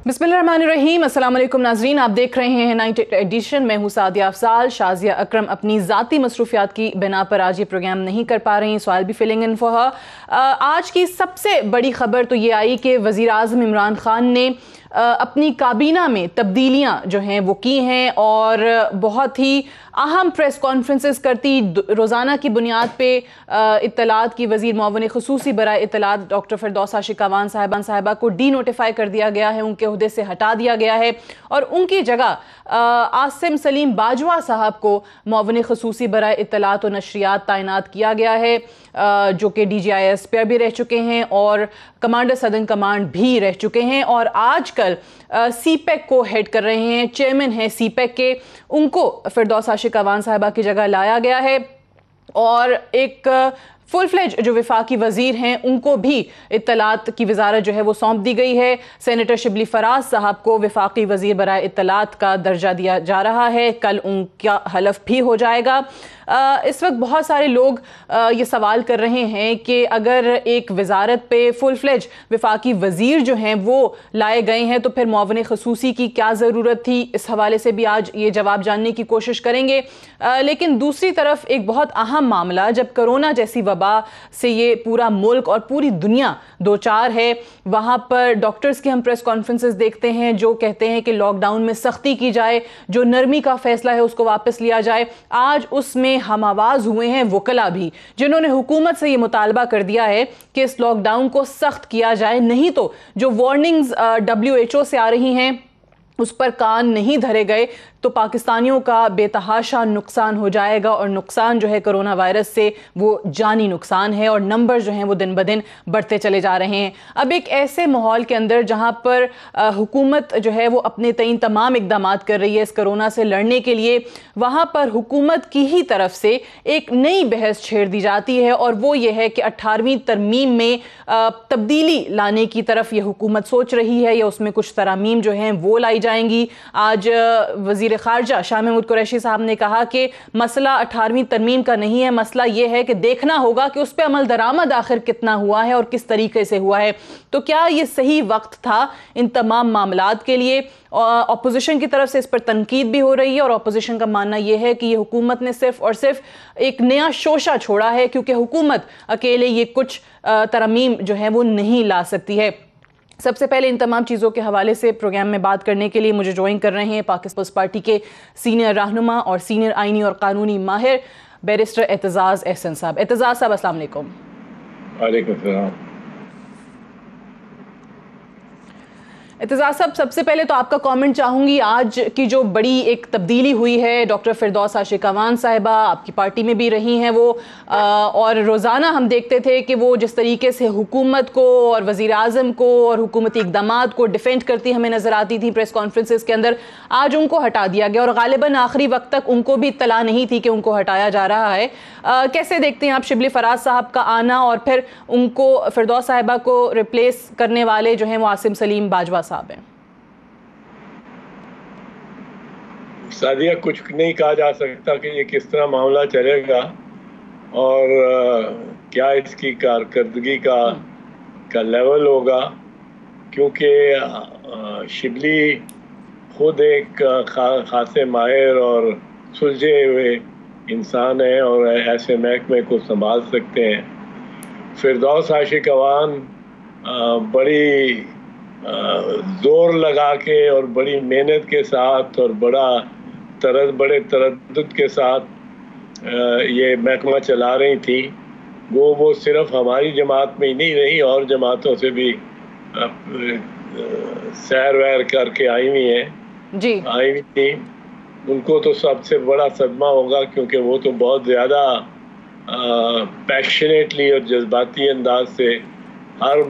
बिस्मिल्लाहिर्रहमानिर्रहीम। अस्सलाम वालेकुम नाजरीन, आप देख रहे हैं नाइट एडिशन। मैं हूँ सादिया अफजाल। शाजिया अकरम अपनी ज़ाती मसरूफियात की बिना पर आज ये प्रोग्राम नहीं कर पा रही, so I be filling in for her. आज की सबसे बड़ी खबर तो ये आई कि वज़ीर आज़म इमरान खान ने अपनी काबीना में तब्दीलियाँ जो हैं वो की हैं और बहुत ही अहम प्रेस कॉन्फ्रेंसेस करती रोज़ाना की बुनियाद पे इत्तलात की वज़ीर मुअव्विन ख़ुसूसी बराए इत्तलात डॉक्टर फिरदौस आशिक़ साहिबा को डी नोटिफाई कर दिया गया है, उनके ओहदे से हटा दिया गया है और उनकी जगह आसिम सलीम बाजवा साहब को मुअव्विन ख़ुसूसी बराए इत्तलात और नशरियात तैनात किया गया है, जो कि DGIS पे भी रह चुके हैं और कमांडर सदर्न कमांड भी रह चुके हैं और आजकल CPEC को हेड कर रहे हैं, चेयरमैन हैं CPEC के। उनको फिरदौस आशिक़ साहिबा की जगह लाया गया है और एक फुल फ्लेज जो वफाकी वज़ीर हैं उनको भी इत्तलात की वजारत जो है वो सौंप दी गई है। सेनेटर शिबली फराज साहब को वफाकी वज़ीर बराए इत्तलात का दर्जा दिया जा रहा है, कल उनका हलफ भी हो जाएगा। इस वक्त बहुत सारे लोग ये सवाल कर रहे हैं कि अगर एक वजारत पे फुल फ्लेज वफाकी वज़ीर जो हैं वो लाए गए हैं तो फिर मुअव्विन ख़ुसूसी की क्या ज़रूरत थी। इस हवाले से भी आज ये जवाब जानने की कोशिश करेंगे। लेकिन दूसरी तरफ एक बहुत अहम मामला, जब कोरोना जैसी वबा से ये पूरा मुल्क और पूरी दुनिया दो चार है, वहाँ पर डॉक्टर्स की हम प्रेस कॉन्फ्रेंसेस देखते हैं जो कहते हैं कि लॉकडाउन में सख्ती की जाए, जो नरमी का फैसला है उसको वापस लिया जाए। आज उसमें हम आवाज़ हुए हैं वकला भी, जिन्होंने हुकूमत से ये मुतालबा कर दिया है कि इस लॉकडाउन को सख्त किया जाए, नहीं तो जो वार्निंग्स WHO से आ रही हैं उस पर कान नहीं धरे गए तो पाकिस्तानियों का बेतहाशा नुकसान हो जाएगा और नुकसान जो है कोरोना वायरस से वो जानी नुकसान है और नंबर जो हैं वो दिन ब दिन बढ़ते चले जा रहे हैं। अब एक ऐसे माहौल के अंदर जहां पर हुकूमत जो है वो अपने तईन तमाम इकदाम कर रही है इस कोरोना से लड़ने के लिए, वहां पर हुकूमत की ही तरफ से एक नई बहस छेड़ दी जाती है और वो ये है कि 18वीं तरमीम में तब्दीली लाने की तरफ ये हुकूमत सोच रही है या उसमें कुछ तरामीम जो हैं वो लाई जाएंगी। आज वज़ीर ख़ारजा शाह महमूद कुरैशी साहब ने कहा कि मसला 18वीं तरमीम का नहीं है, मसला ये है कि देखना होगा कि उस पर अमल दरामद आखिर कितना हुआ है और किस तरीके से हुआ है। तो क्या ये सही वक्त था इन तमाम मामलात के लिए? अपोजिशन की तरफ से इस पर तनकीद भी हो रही है और अपोजिशन का मानना यह है कि ये हुकूमत ने सिर्फ और सिर्फ एक नया शोशा छोड़ा है क्योंकि हुकूमत अकेले ये कुछ तरमीम जो है वो नहीं ला सकती है। सबसे पहले इन तमाम चीज़ों के हवाले से प्रोग्राम में बात करने के लिए मुझे ज्वाइन कर रहे हैं पाकिस्तान पार्टी के सीनियर रहनुमा और सीनियर आइनी और कानूनी माहिर बैरिस्टर एतजाज़ एहसन साहब। एतजाज़ साहब अस्सलाम वालेकुम। वालेकुम सलाम। एतजाज़ साहब, सबसे पहले तो आपका कमेंट चाहूँगी, आज की जो बड़ी एक तब्दीली हुई है, डॉक्टर फिरदौस आशिक़ साहिबा आपकी पार्टी में भी रही हैं वो, और रोज़ाना हम देखते थे कि वो जिस तरीके से हुकूमत को और वज़ीर आज़म को और हुकूमती इक़दामात को डिफेंड करती हमें नज़र आती थी प्रेस कॉन्फ्रेंसेस के अंदर, आज उनको हटा दिया गया और ग़ालिबन आखिरी वक्त तक उनको भी इत्तला नहीं थी कि उनको हटाया जा रहा है। कैसे देखते हैं आप शिबली फराज साहब का आना और फिर उनको फिरदौस साहिबा को रिप्लेस करने वाले जो हैं वो आसिम सलीम बाजवा साहब हैं? सादिया, कुछ नहीं कहा जा सकता कि ये किस तरह मामला चलेगा और क्या इसकी कारकर्दगी का लेवल होगा, क्योंकि शिबली खुद एक खासे माहिर और सुलझे हुए इंसान है और ऐसे महकमे को संभाल सकते हैं। फिरदौस आशिक़ बड़ी जोर लगा के और बड़ी मेहनत के साथ और बड़े तरद्दुद के साथ ये महकमा चला रही थी। वो सिर्फ हमारी जमात में ही नहीं रही और जमातों से भी सैर वैर करके आई हुई थी। उनको तो सबसे बड़ा सदमा होगा क्योंकि वो तो बहुत ज़्यादा पैशनेटली और जज्बाती अंदाज से हर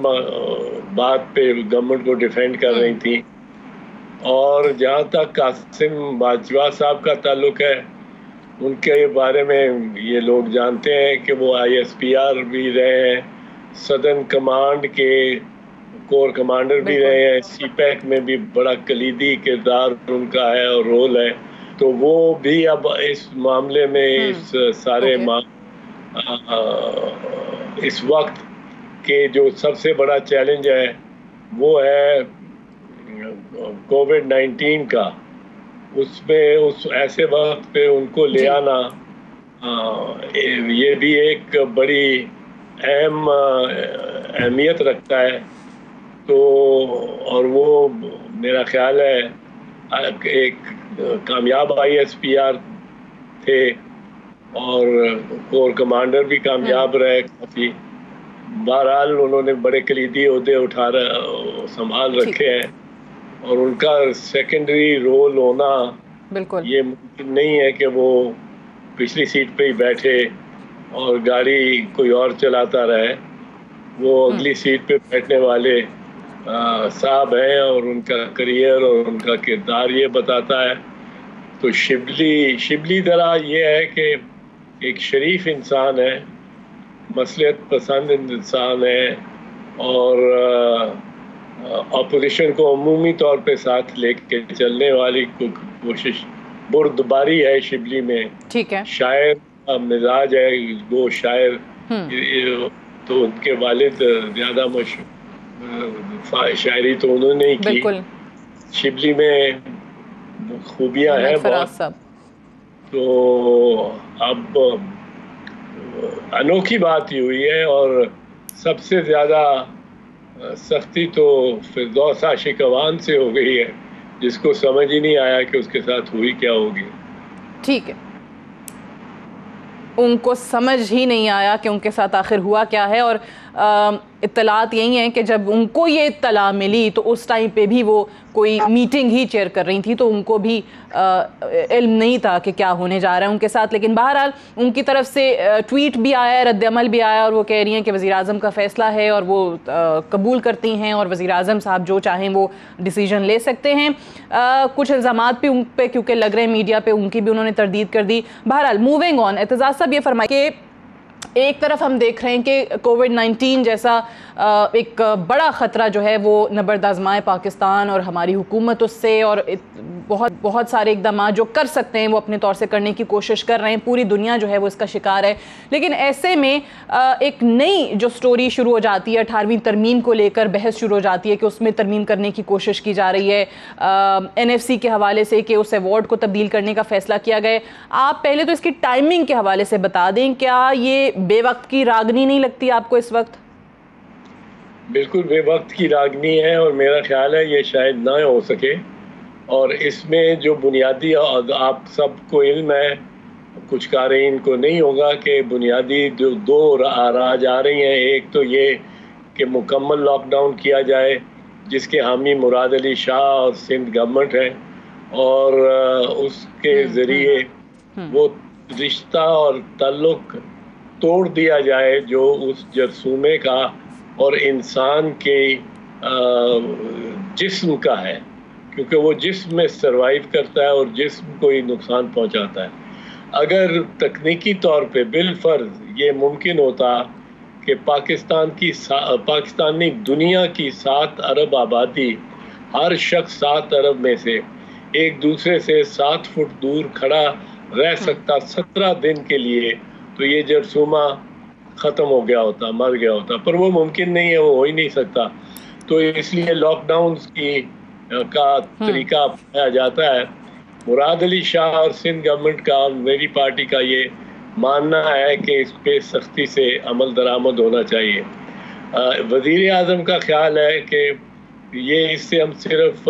बात पे गवर्नमेंट को डिफेंड कर रही थी। और जहाँ तक आसिम बाजवा साहब का ताल्लुक है, उनके बारे में ये लोग जानते हैं कि वो ISPR भी रहे हैं, सदर्न कमांड के कोर कमांडर भी रहे हैं, CPEC में भी बड़ा कलीदी किरदार उनका है और रोल है। तो वो भी अब इस मामले में इस सारे इस वक्त के जो सबसे बड़ा चैलेंज है वो है कोविड-19 का, उसमें उस ऐसे वक्त पे उनको ले आना ये भी एक बड़ी अहमियत रखता है। तो और वो मेरा ख्याल है एक कामयाब ISPR थे और कोर कमांडर भी कामयाब रहे काफ़ी। बहरहाल उन्होंने बड़े कलीदी ओहदे संभाल रखे हैं और उनका सेकेंडरी रोल होना बिल्कुल ये मुमकिन नहीं है कि वो पिछली सीट पे ही बैठे और गाड़ी कोई और चलाता रहे। वो अगली सीट पे बैठने वाले साहब हैं और उनका करियर और उनका किरदार ये बताता है। तो शिबली दरा ये है कि एक शरीफ इंसान है, मसलियत पसंद इंसान है और अपोजिशन को अमूमी तौर पे साथ लेके चलने वाली कोशिश बुर्दबारी है शिबली में। ठीक है। शायर मिजाज है, वो शायर तो उनके वालिद ज्यादा शायरी तो उन्होंने ही की। शिबली में खूबियां हैं बहुत। तो अब अनोखी बात ही हुई है और सबसे ज्यादा सख्ती तो फिरदौस आशिक अवान से हो गई है, जिसको समझ ही नहीं आया कि उसके साथ हुई क्या होगी। ठीक है, उनको समझ ही नहीं आया कि उनके साथ आखिर हुआ क्या है। और इत्तलात यही हैं कि जब उनको ये इत्तला मिली तो उस टाइम पे भी वो कोई मीटिंग ही चेयर कर रही थी, तो उनको भी इल्म नहीं था कि क्या होने जा रहा है उनके साथ। लेकिन बहरहाल उनकी तरफ से ट्वीट भी आया, रद्द-ए-अमल भी आया और वो कह रही हैं कि वज़ीर-ए-आज़म का फ़ैसला है और वो कबूल करती हैं और वज़ीर-ए-आज़म साहब जो चाहें वो डिसीजन ले सकते हैं। कुछ इल्ज़ामात भी उन पे क्योंकि लग रहे हैं मीडिया पे, उनकी भी उन्होंने तरदीद कर दी। बहरहाल मूविंग ऑन, एतजाज़ साहब ये फरमाइए कि एक तरफ हम देख रहे हैं कि कोविड-19 जैसा एक बड़ा ख़तरा जो है वो नबर्द आज़माए पाकिस्तान और हमारी हुकूमत उससे, और बहुत सारे इक़दाम जो कर सकते हैं वो अपने तौर से करने की कोशिश कर रहे हैं। पूरी दुनिया जो है वो इसका शिकार है। लेकिन ऐसे में एक नई जो स्टोरी शुरू हो जाती है, 18वीं तरमीम को लेकर बहस शुरू हो जाती है कि उसमें तरमीम करने की कोशिश की जा रही है NFC के हवाले से कि उस अवार्ड को तब्दील करने का फ़ैसला किया गया। आप पहले तो इसकी टाइमिंग के हवाले से बता दें, क्या ये बेवक्त की रागनी नहीं लगती आपको इस वक्त? बिल्कुल बेवक्त की रागनी है और मेरा ख्याल है ये शायद ना हो सके। और इसमें जो बुनियादी, आप सबको इल्म है, कुछ कारीन को नहीं होगा कि बुनियादी जो दो राह जा रही हैं। एक तो ये कि मुकम्मल लॉकडाउन किया जाए, जिसके हामी मुराद अली शाह और सिंध गवर्नमेंट है, और उसके ज़रिए वो रिश्ता और ताल्लुक़ तोड़ दिया जाए जो उस जरसूमे का और इंसान के जिस्म का है, क्योंकि वो जिस्म में सर्वाइव करता है और जिस्म को ही नुकसान पहुंचाता है। अगर तकनीकी तौर पे बिलफर्ज ये मुमकिन होता कि पाकिस्तान नहीं, दुनिया की 7 अरब आबादी, हर शख्स 7 अरब में से एक दूसरे से 7 फुट दूर खड़ा रह सकता 17 दिन के लिए, तो ये जरसूमा ख़त्म हो गया होता, मर गया होता। पर वो मुमकिन नहीं है, वो हो ही नहीं सकता। तो इसलिए लॉकडाउन का तरीका अपनाया जाता है। मुराद अली शाह और सिंध गवर्नमेंट का और मेरी पार्टी का ये मानना है कि इस पे सख्ती से अमल दरामद होना चाहिए। वज़ीर-ए-आज़म का ख्याल है कि ये इससे हम सिर्फ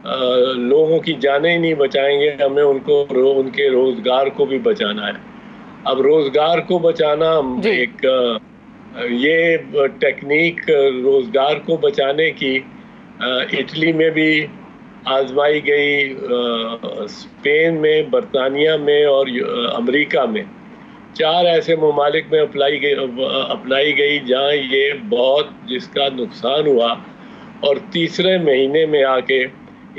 लोगों की जानें ही नहीं बचाएंगे, हमें उनके रोज़गार को भी बचाना है। अब रोज़गार को बचाना एक ये टेक्निक रोज़गार को बचाने की इटली में भी आजमाई गई, स्पेन में, बरतानिया में और अमेरिका में 4 ऐसे ममालिक में अपनाई गई जहाँ ये बहुत जिसका नुकसान हुआ और तीसरे महीने में आके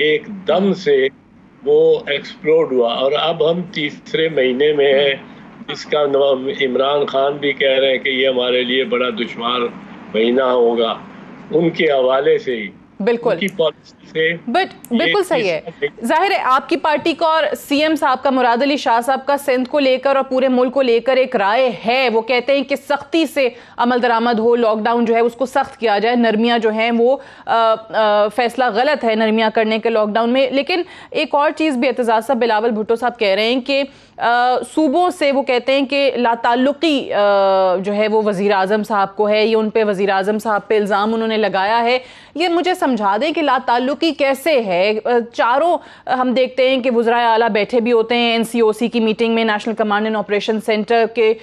एकदम से वो एक्सप्लोड हुआ। और अब हम तीसरे महीने में हैं, जिसका इमरान खान भी कह रहे हैं कि ये हमारे लिए बड़ा दुश्वार महीना होगा। उनके हवाले से ही बिल्कुल उनकी पॉलिसी से। बट बिल्कुल सही है, जाहिर है आपकी पार्टी का और सीएम साहब का, मुराद अली शाह साहब का सिंध को लेकर और पूरे मुल्क को लेकर एक राय है। वो कहते हैं कि सख्ती से अमल दरामद हो, लॉकडाउन जो है उसको सख्त किया जाए, नरमियाँ जो हैं वो फैसला गलत है नरमियाँ करने के लॉकडाउन में। लेकिन एक और चीज़ भी एतजाज़ साहब, बिलावल भुट्टो साहब कह रहे हैं कि सूबों से वो कहते हैं कि लाताल्लुकी जो है वो वज़ीर आज़म साहब को है, ये उन पे वज़ीर आज़म साहब पे इल्ज़ाम उन्होंने लगाया है। ये मुझे समझा दें कि लाताल्लुकी कैसे है? चारों हम देखते हैं कि वज़राए आला बैठे भी होते हैं NCOC की मीटिंग में, national command and operation centre के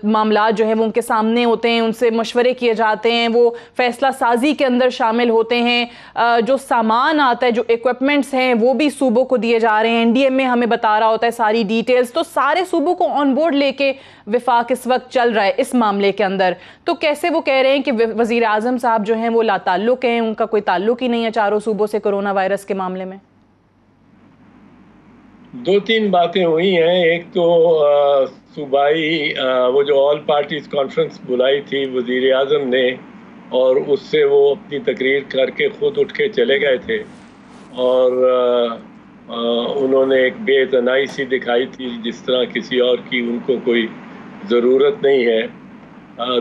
मामला जो है वो उनके सामने होते हैं, उनसे मशवरे किए जाते हैं, वो फैसला साजी के अंदर शामिल होते हैं। जो सामान आता है, जो इक्विपमेंट्स हैं वो भी सूबों को दिए जा रहे हैं, NDM में हमें बता रहा होता है सारी डिटेल्स। तो सारे सूबों को ऑन बोर्ड लेके विफाक इस वक्त चल रहा है इस मामले के अंदर। तो कैसे वो कह रहे हैं कि वज़ीर आज़म साहब जो हैं वो लाताल्लुक हैं, उनका कोई ताल्लुक ही नहीं है चारों सूबों से कोरोना वायरस के मामले में? दो तीन बातें हुई हैं। एक तो सूबाई वो जो ऑल पार्टीज कॉन्फ्रेंस बुलाई थी वज़ीर आज़म ने, और उससे वो अपनी तकरीर करके खुद उठ के चले गए थे, और उन्होंने एक बेतनाई सी दिखाई थी जिस तरह किसी और की उनको कोई ज़रूरत नहीं है।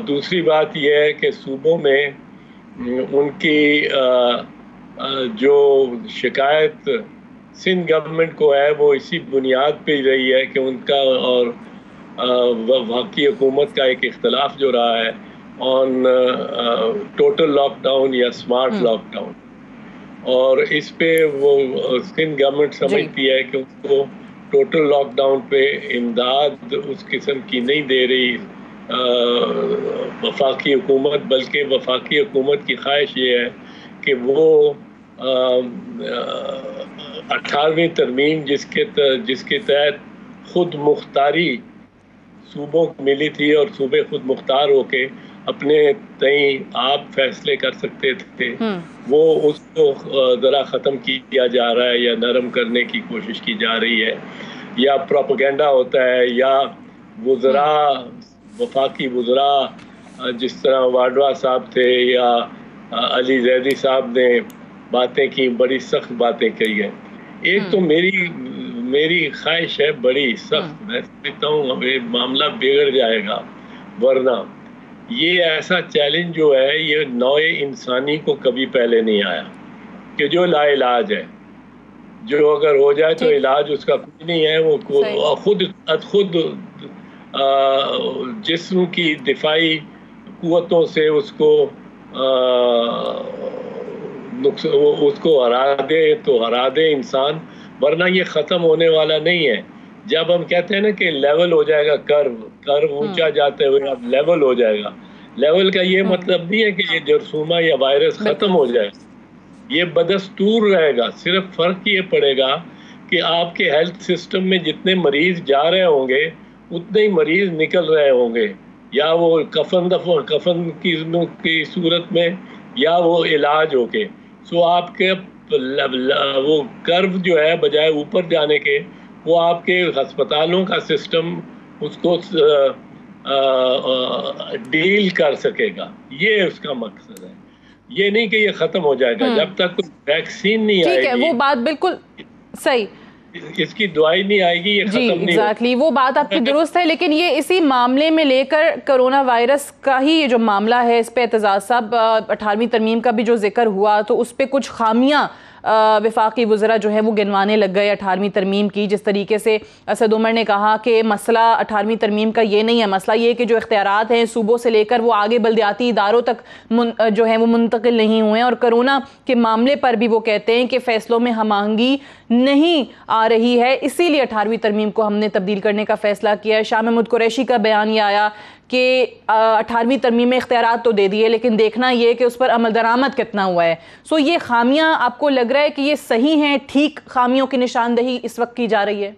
दूसरी बात यह है कि सूबों में उनकी जो शिकायत सिंध गवर्नमेंट को है वो इसी बुनियाद पे रही है कि उनका और वफाकी हुकूमत का एक इख्तलाफ जो रहा है ऑन टोटल लॉकडाउन या स्मार्ट लॉकडाउन, और इस पे वो सिंध गवर्नमेंट समझती है कि उसको टोटल लॉकडाउन पे इमदाद उस किस्म की नहीं दे रही वफाकी हुकूमत, बल्कि वफाकी हुकूमत की ख्वाहिश ये है कि वो 18वीं तरमीम जिसके तहत खुद मुख्तारी सूबों को मिली थी और सूबे खुद मुख्तार होके अपने तई आप फैसले कर सकते थे, वो उसको ज़रा ख़त्म किया जा रहा है या नरम करने की कोशिश की जा रही है, या प्रोपेगेंडा होता है, या वज़रा वफाकी वज़रा जिस तरह वाडवा साहब थे या अली जैदी साहब ने बातें की, बड़ी सख्त बातें कही है। एक तो मेरी ख्वाहिश है बड़ी सख्त, मैं समझता हूँ हमें मामला बिगड़ जाएगा, वरना ये ऐसा चैलेंज जो है ये नौए इंसानी को कभी पहले नहीं आया कि जो लाइलाज है, जो अगर हो जाए तो इलाज उसका कुछ नहीं है, वो खुद जिस्म की दिफाई कुव्वतों से उसको हरा दे तो हरा दे इंसान, वरना ये ख़त्म होने वाला नहीं है। जब हम कहते हैं ना कि लेवल हो जाएगा, कर्व ऊंचा जाते हुए अब लेवल हो जाएगा, लेवल का ये मतलब नहीं है कि ये जरसूमा या वायरस ख़त्म हो जाएगा, ये बदस्तूर रहेगा। सिर्फ फ़र्क ये पड़ेगा कि आपके हेल्थ सिस्टम में जितने मरीज़ जा रहे होंगे उतने ही मरीज़ निकल रहे होंगे, या वो कफन की सूरत में या वो इलाज होके। सो आपके वो कर्व जो है बजाय ऊपर जाने के, वो आपके अस्पतालों का सिस्टम उसको डील कर सकेगा, ये उसका मकसद है। ये नहीं कि ये ख़त्म हो जाएगा, जब तक कोई वैक्सीन नहीं आएगी। ठीक है, वो बात बिल्कुल सही, इसकी दवाई नहीं आएगी, ये खत्म नहीं एग्जैक्टली वो बात आपकी दुरुस्त है। लेकिन ये इसी मामले में लेकर कोरोना वायरस का ही ये जो मामला है, इस पे एतजाज़ साहब 18वीं तरमीम का भी जो जिक्र हुआ तो उस पे कुछ खामियां वफाकी वज़रा जो है वो गिनवाने लग गए 18वीं तरमीम की। जिस तरीके से असद उमर ने कहा कि मसला 18वीं तरमीम का ये नहीं है, मसला ये कि जो इख्तियारात हैं सूबों से लेकर वो आगे बल्दियाती इदारों तक जो है वो मुंतकिल नहीं हुए हैं, और कोरोना के मामले पर भी वो कहते हैं कि फ़ैसलों में हम-आहंगी नहीं आ रही है, इसीलिए 18वीं तरमीम को हमने तब्दील करने का फ़ैसला किया है। शाह महमूद कुरैशी का बयान ये आया कि 18वीं तरमीम में इख्तियारात तो दे दिए, लेकिन देखना ये कि उस पर अमल दरामद कितना हुआ है। सो ये खामियां आपको लग रहा है कि ये सही हैं, ठीक खामियों की निशानदही इस वक्त की जा रही है?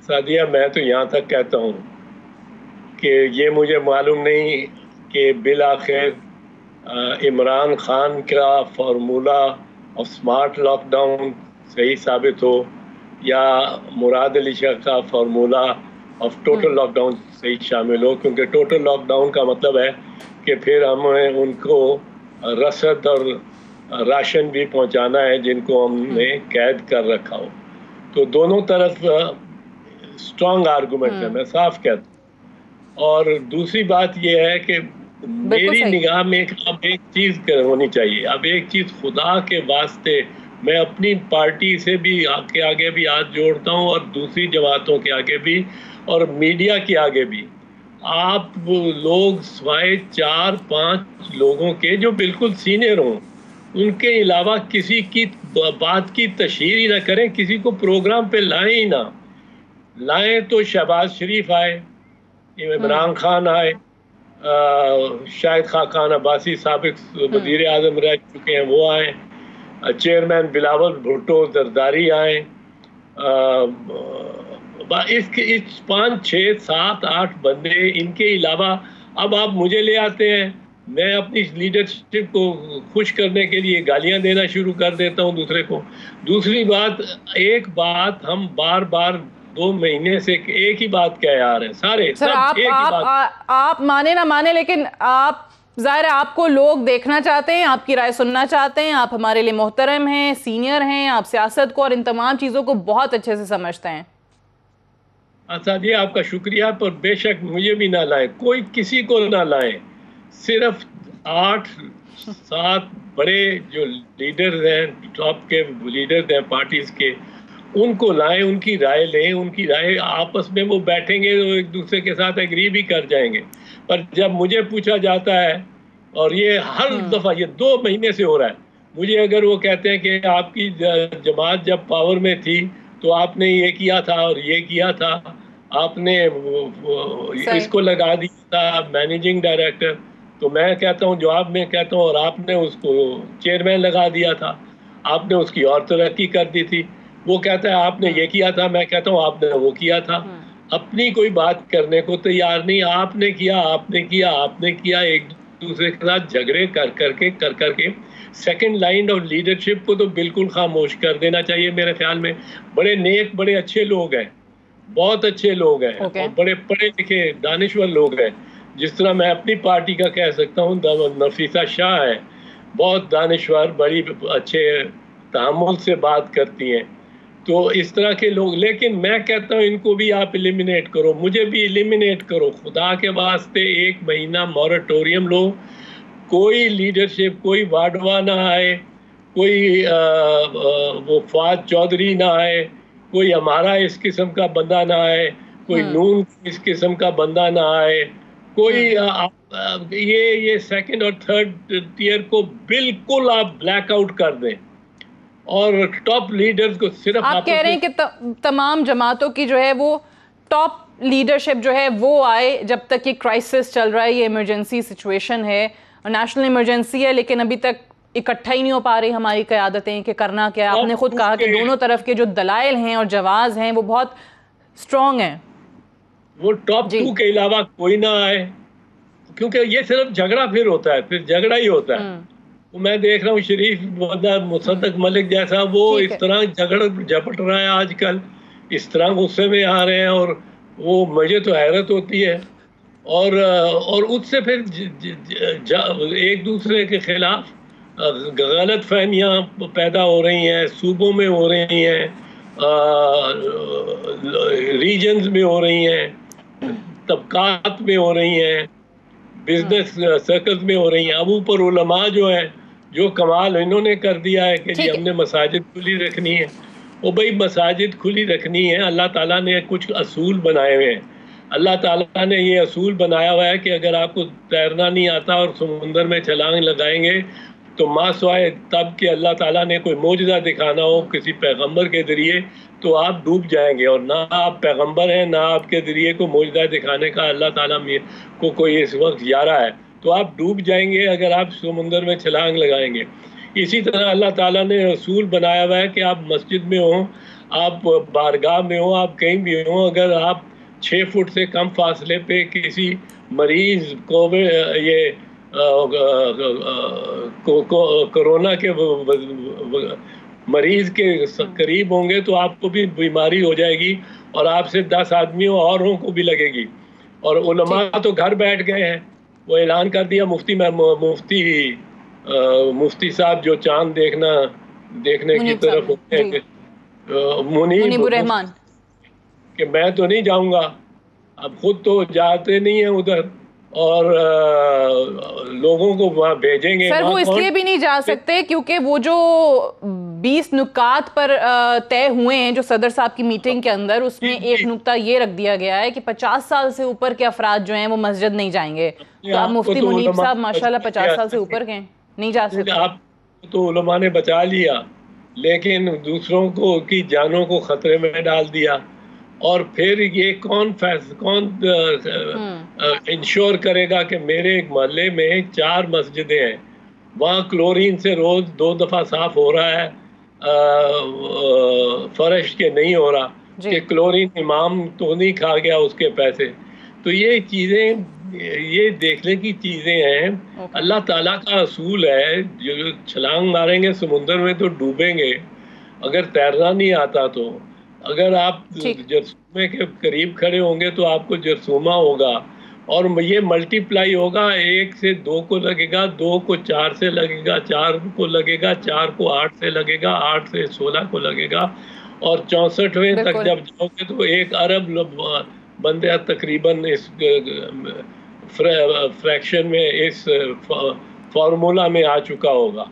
सादिया, मैं तो यहाँ तक कहता हूँ कि ये मुझे मालूम नहीं कि बिल आखिर इमरान खान का फार्मूला और स्मार्ट लॉकडाउन सही साबित हो या मुराद अली शाह का फार्मूला ऑफ टोटल लॉकडाउन सही शामिल हो, क्योंकि टोटल लॉकडाउन का मतलब है कि फिर हमें उनको रसद और राशन भी पहुंचाना है जिनको हमने कैद कर रखा हो। तो दोनों तरफ स्ट्रॉन्ग आर्गुमेंट है, मैं साफ कहता हूँ। और दूसरी बात यह है कि मेरी निगाह में अब एक चीज होनी चाहिए, अब एक चीज खुदा के वास्ते मैं अपनी पार्टी से भी आगे भी हाथ जोड़ता हूँ और दूसरी जमातों के आगे भी और मीडिया के आगे भी, आप लोग सिवाय 4-5 लोगों के जो बिल्कुल सीनियर हों उनके अलावा किसी की बात की तशहीर ही ना करें, किसी को प्रोग्राम पे लाएं ही ना। लाएं तो शहबाज शरीफ आए, इमरान खान आए, शाहिद खान अब्बासी साबिक वजीर आजम रह चुके हैं वो आए, चेयरमैन बिलावल भुट्टो जरदारी आए, इस 5, 6, 7, 8 बंदे, इनके अलावा अब आप मुझे ले आते हैं, मैं अपनी लीडरशिप को खुश करने के लिए गालियां देना शुरू कर देता हूं दूसरे को। दूसरी बात, एक बात हम बार बार 2 महीने से एक ही बात कह आ रहे हैं सारे, सर, आप माने ना माने, लेकिन आप जाहिर है आपको लोग देखना चाहते हैं, आपकी राय सुनना चाहते हैं, आप हमारे लिए मोहतरम हैं, सीनियर हैं, आप सियासत को और इन तमाम चीज़ों को बहुत अच्छे से समझते हैं। अच्छा जी, आपका शुक्रिया, पर बेशक मुझे भी ना लाए, कोई किसी को ना लाए, सिर्फ 8-7 बड़े जो लीडर्स हैं, टॉप के लीडर्स हैं पार्टीज के, उनको लाएं, उनकी राय लें, उनकी राय आपस में वो बैठेंगे तो एक दूसरे के साथ एग्री भी कर जाएंगे। पर जब मुझे पूछा जाता है, और ये हर दफ़ा, ये 2 महीने से हो रहा है, मुझे अगर वो कहते हैं कि आपकी जमात जब पावर में थी तो आपने ये किया था और ये किया था, आपने इसको लगा दिया था मैनेजिंग डायरेक्टर, तो मैं कहता हूँ, जवाब में कहता हूँ, और आपने उसको चेयरमैन लगा दिया था, आपने उसकी और तरक्की कर दी थी। वो कहता है आपने ये किया था, मैं कहता हूँ आपने वो किया था। अपनी कोई बात करने को तैयार नहीं, आपने किया, आपने किया, आपने किया, एक दूसरे के साथ झगड़े कर करके सेकंड लाइन ऑफ लीडरशिप को तो बिल्कुल खामोश कर देना चाहिए मेरे ख्याल में। बड़े नेक, बड़े अच्छे लोग हैं, बहुत अच्छे लोग हैं, और बड़े पढ़े लिखे दानिश्वर लोग हैं। जिस तरह मैं अपनी पार्टी का कह सकता हूँ, नफीसा शाह है, बहुत दानिश्वर, बड़ी अच्छे तहम्मुल से बात करती हैं। तो इस तरह के लोग, लेकिन मैं कहता हूँ इनको भी आप एलिमिनेट करो, मुझे भी एलिमिनेट करो, खुदा के वास्ते 1 महीना मॉरेटोरियम लो, कोई लीडरशिप, कोई वाडवा ना आए, कोई वो फवाद चौधरी ना आए, कोई हमारा इस किस्म का बंदा ना आए, कोई नून इस किस्म का बंदा ना आए, कोई ये सेकंड और थर्ड टियर को बिल्कुल आप ब्लैकआउट कर दें, और टॉप लीडर्स को सिर्फ आप कह रहे हैं कि तमाम जमातों की जो है वो टॉप लीडरशिप जो है वो आए, जब तक ये क्राइसिस चल रहा है, ये इमरजेंसी सिचुएशन है, नेशनल इमरजेंसी है, लेकिन अभी तक इकट्ठा ही नहीं हो पा रही हमारी क़यादतें कि करना क्या है। आपने खुद कहा कि दोनों तरफ के जो दलाइल हैं और जवाब हैं वो बहुत स्ट्रॉन्ग हैं। वो टॉप 2 के अलावा कोई ना आए, क्योंकि ये सिर्फ झगड़ा फिर होता है, फिर झगड़ा ही होता है। तो मैं देख रहा हूँ शरीफ मुसद्दक मलिक जैसा, वो इस तरह झपट रहा है आजकल, इस तरह गुस्से में आ रहे हैं, और वो मुझे तो हैरत होती है। और उससे फिर एक दूसरे के खिलाफ गलत फहमियाँ पैदा हो रही हैं, सूबों में हो रही हैं, रीजन्स में हो रही हैं, तबकात में हो रही हैं, बिजनेस सर्कल्स में हो रही हैं। अब ऊपर उलमा जो है, जो कमाल इन्होंने कर दिया है कि जी हमने मसाजिद खुली रखनी है। वो भाई मसाजिद खुली रखनी है, अल्लाह ताला ने कुछ असूल बनाए हुए हैं। अल्लाह ताला ने ये असूल बनाया हुआ है कि अगर आपको तैरना नहीं आता और समुंदर में छलांग लगाएंगे तो मासवाए तब कि अल्लाह ताला ने कोई मौजज़ा दिखाना हो किसी पैगंबर के ज़रिए, तो आप डूब जाएंगे। और ना आप पैगंबर हैं, ना आपके ज़रिए को मौजज़ा दिखाने का अल्लाह ताला को कोई इस वक्त यारा है, तो आप डूब जाएंगे अगर आप समुंदर में छलांग लगाएंगे। इसी तरह अल्लाह ताला ने असूल बनाया हुआ है कि आप मस्जिद में हो, आप बारगाह में हो, आप कहीं भी हो, अगर आप 6 फुट से कम फासले पे किसी मरीज को ये कोरोना के मरीज के करीब होंगे तो आपको भी बीमारी हो जाएगी, और आपसे 10 आदमियों औरों को भी लगेगी। और उलमा तो घर बैठ गए हैं, वो ऐलान कर दिया, मुफ्ती मुफ्ती साहब जो चांद देखने की तरफ होते हैं, मुनीबुर रहमान, कि मैं तो नहीं जाऊंगा, अब खुद तो जाते नहीं है उधर, और लोगों को वहां भेजेंगे। सर वो इसलिए भी नहीं जा सकते क्योंकि वो जो 20 नुकात पर तय हुए हैं जो सदर साहब की मीटिंग के अंदर, उसमें एक नुक्ता ये रख दिया गया है कि 50 साल से ऊपर के अफराद जो हैं वो मस्जिद नहीं जाएंगे। तो आप मुफ्ती मुनीब साहब माशाल्लाह 50 साल से ऊपर के नहीं जा सकते। आप तो उलमा ने बचा लिया, लेकिन दूसरों को की जानों को खतरे में डाल दिया। और फिर ये कौन इंश्योर करेगा कि मेरे एक मोहल्ले में 4 मस्जिदें हैं, वहाँ क्लोरीन से रोज 2 दफा साफ हो रहा है, फर्श के नहीं हो रहा, कि क्लोरीन इमाम तो नहीं खा गया उसके पैसे। तो ये चीजें, ये देखने की चीजें हैं। अल्लाह ताला का असूल है, जो छलांग मारेंगे समुद्र में तो डूबेंगे, अगर तैरना नहीं आता तो। अगर आप जरसूमे के करीब खड़े होंगे तो आपको जरसूमा होगा, और ये मल्टीप्लाई होगा, 1 से 2 को लगेगा, 2 को 4 से लगेगा, 4 को लगेगा, 4 को 8 से लगेगा, 8 से 16 को लगेगा, और 64वें तक जब जाओगे तो 1 अरब बंदे तकरीबन इस फ्रैक्शन में, इस फॉर्मूला में आ चुका होगा।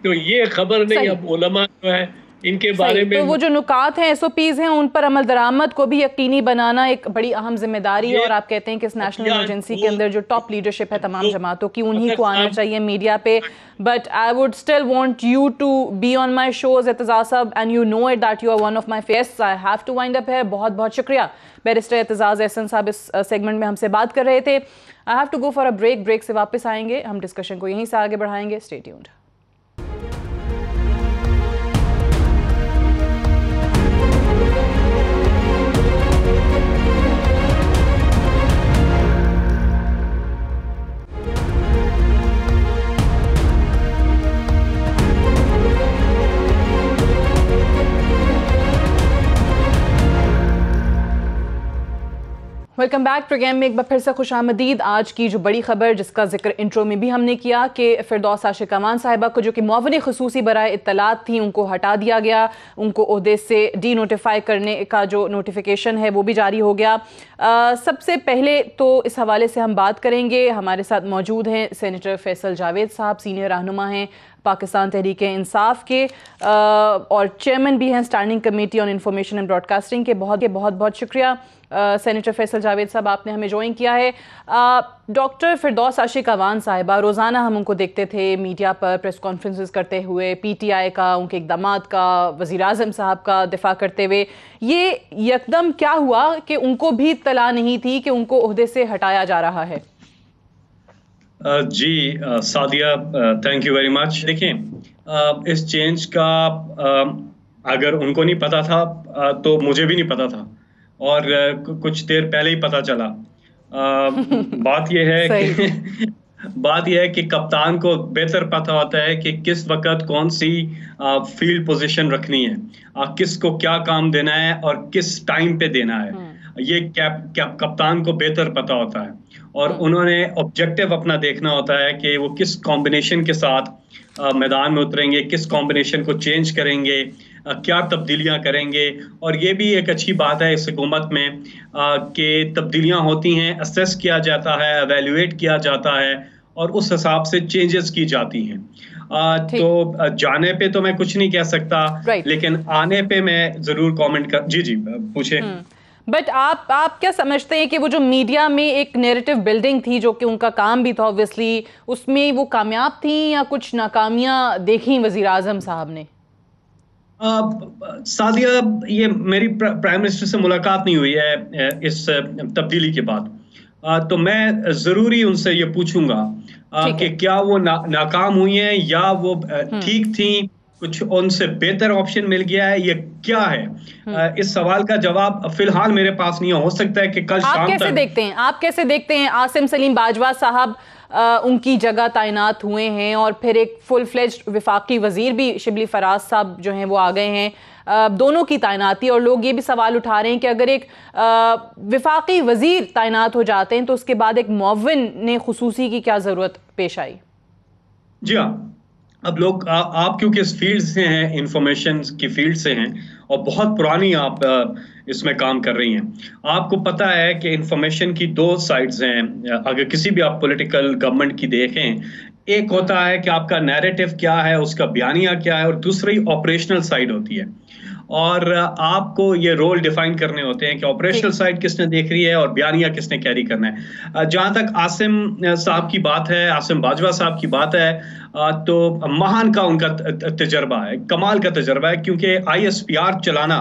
तो ये खबर नहीं, अब उलमा जो है इनके बारे में, तो वो जो नुकात हैं, SOPs हैं, उन पर अमल दरामद को भी यकीनी बनाना एक बड़ी अहम जिम्मेदारी है। और आप कहते हैं कि इस नेशनल इमरजेंसी के अंदर जो टॉप लीडरशिप है तमाम जमातों की, उन्हीं को आना चाहिए मीडिया पे। But I would still want you to be on my shows Aitzaz साहब, and you know it that you are one of my faves. I have to wind up है। बहुत बहुत शुक्रिया बैरिस्टर एतजाज एहसन साहब, इस सेगमेंट में हमसे बात कर रहे थे। I have to go for a break से वापस आएंगे, हम डिस्कशन को यहीं से आगे बढ़ाएंगे। Stay tuned. Welcome back. Program में एक बार फिर से खुशामदीद। आज की जो बड़ी खबर जिसका जिक्र इंट्रो में भी हमने किया कि फिरदौस आशिक अमान साहिबा को जो कि मुआविन खुसूसी बराए इत्तलात थी, उनको हटा दिया गया, उनको ओहदे से डी नोटिफाई करने का जो नोटिफिकेशन है वो भी जारी हो गया। सबसे पहले तो इस हवाले से हम बात करेंगे। हमारे साथ मौजूद हैं सेनेटर फैसल जावेद साहब, सीनियर रहनुमा हैं पाकिस्तान तहरीक इंसाफ के, और चेयरमैन भी हैं standing committee on information and broadcasting के। बहुत बहुत शुक्रिया सेनेटर फैसल जावेद साहब, आपने हमें ज्वाइन किया है। डॉक्टर फिरदौस आशिक अवान साहिबा, रोज़ाना हम उनको देखते थे मीडिया पर प्रेस कॉन्फ्रेंसेस करते हुए, PTI का, उनके इक़दामात का, वज़ीर आज़म साहब का दिफा करते हुए। ये यकदम क्या हुआ कि उनको भी इत्तला नहीं थी कि उनको ओहदे से हटाया जा रहा है? जी Sadia, thank you very much. देखें, इस चेंज का अगर उनको नहीं पता था तो मुझे भी नहीं पता था, और कुछ देर पहले ही पता चला। बात यह है कि कप्तान को बेहतर पता होता है कि किस वक्त कौन सी फील्ड पोजीशन रखनी है, किसको क्या काम देना है और किस टाइम पे देना है। ये कप्तान को बेहतर पता होता है, और उन्होंने ऑब्जेक्टिव अपना देखना होता है कि वो किस कॉम्बिनेशन के साथ मैदान में उतरेंगे, किस कॉम्बिनेशन को चेंज करेंगे, क्या तब्दीलियां करेंगे। और ये भी एक अच्छी बात है इस हुकूमत में कि तब्दीलियां होती हैं, असेस किया जाता है, एवेल्युएट किया जाता है, और उस हिसाब से चेंजेस की जाती हैं। तो जाने पे तो मैं कुछ नहीं कह सकता, लेकिन आने पे मैं जरूर कमेंट कर। जी पूछे। बट आप क्या समझते हैं कि वो जो मीडिया में एक नैरेटिव बिल्डिंग थी, जो कि उनका काम भी था ऑब्वियसली, उसमें वो कामयाब थी या कुछ नाकामियां देखी वजीर आजम साहब ने? सादिया, ये मेरी प्राइम मिनिस्टर से मुलाकात नहीं हुई है इस तब्दीली के बाद, तो मैं जरूरी उनसे ये पूछूंगा कि क्या वो नाकाम हुई हैं या वो ठीक थी, कुछ उनसे बेहतर ऑप्शन मिल गया है, ये क्या है? इस सवाल का जवाब फिलहाल मेरे पास नहीं हो सकता है कि कल शाम तक। आप कैसे देखते हैं आसिम सलीम बाजवा साहब उनकी जगह तैनात हुए हैं, और फिर एक फुल फ्लेज्ड विफाकी वजीर भी शिबली फराज साहब जो हैं वो आ गए हैं, दोनों की तैनाती। और लोग ये भी सवाल उठा रहे हैं कि अगर एक विफाकी वजीर तैनात हो जाते हैं तो उसके बाद एक मुअव्विन ने खुसूसी की क्या ज़रूरत पेश आई? जी हाँ। अब लोग आप क्योंकि इस फील्ड से हैं, इंफॉर्मेशन की फील्ड से हैं और बहुत पुरानी आप इसमें काम कर रही हैं, आपको पता है कि इंफॉर्मेशन की दो साइड्स हैं। अगर किसी भी आप पॉलिटिकल गवर्नमेंट की देखें, एक होता है कि आपका नैरेटिव क्या है, उसका बयानिया क्या है, और दूसरी ऑपरेशनल साइड होती है। और आपको ये रोल डिफाइन करने होते हैं कि ऑपरेशनल साइड किसने देख रही है और बयानिया किसने कैरी करना है। जहां तक आसिम साहब की बात है, आसिम बाजवा साहब की बात है, तो महान का उनका तजर्बा है, कमाल का तजर्बा है, क्योंकि आईएसपीआर चलाना